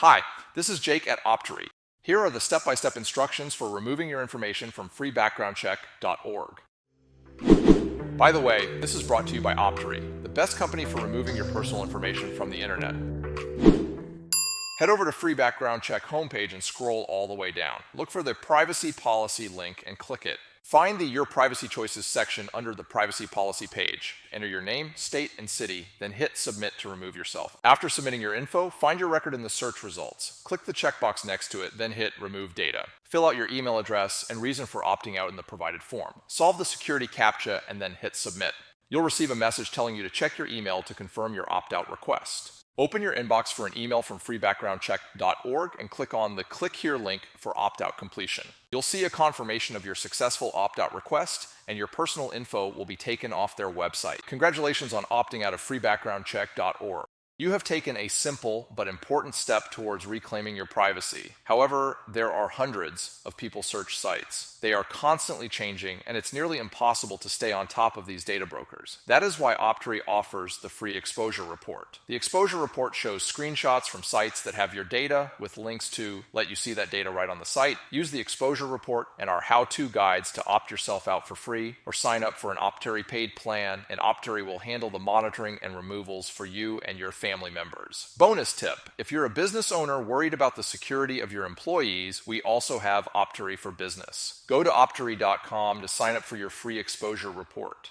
Hi, this is Jake at Optery. Here are the step-by-step instructions for removing your information from freebackgroundcheck.org. By the way, this is brought to you by Optery, the best company for removing your personal information from the internet. Head over to Free Background Check homepage and scroll all the way down. Look for the Privacy Policy link and click it. Find the Your Privacy Choices section under the Privacy Policy page. Enter your name, state, and city, then hit Submit to remove yourself. After submitting your info, find your record in the search results. Click the checkbox next to it, then hit Remove Data. Fill out your email address and reason for opting out in the provided form. Solve the security CAPTCHA and then hit Submit. You'll receive a message telling you to check your email to confirm your opt-out request. Open your inbox for an email from freebackgroundcheck.org and click on the Click Here link for opt-out completion. You'll see a confirmation of your successful opt-out request, and your personal info will be taken off their website. Congratulations on opting out of freebackgroundcheck.org. You have taken a simple but important step towards reclaiming your privacy. However, there are hundreds of people search sites. They are constantly changing, and it's nearly impossible to stay on top of these data brokers. That is why Optery offers the free exposure report. The exposure report shows screenshots from sites that have your data with links to let you see that data right on the site. Use the exposure report and our how-to guides to opt yourself out for free or sign up for an Optery paid plan, and Optery will handle the monitoring and removals for you and your family members. Bonus tip: if you're a business owner worried about the security of your employees, we also have Optery for Business. Go to optery.com to sign up for your free exposure report.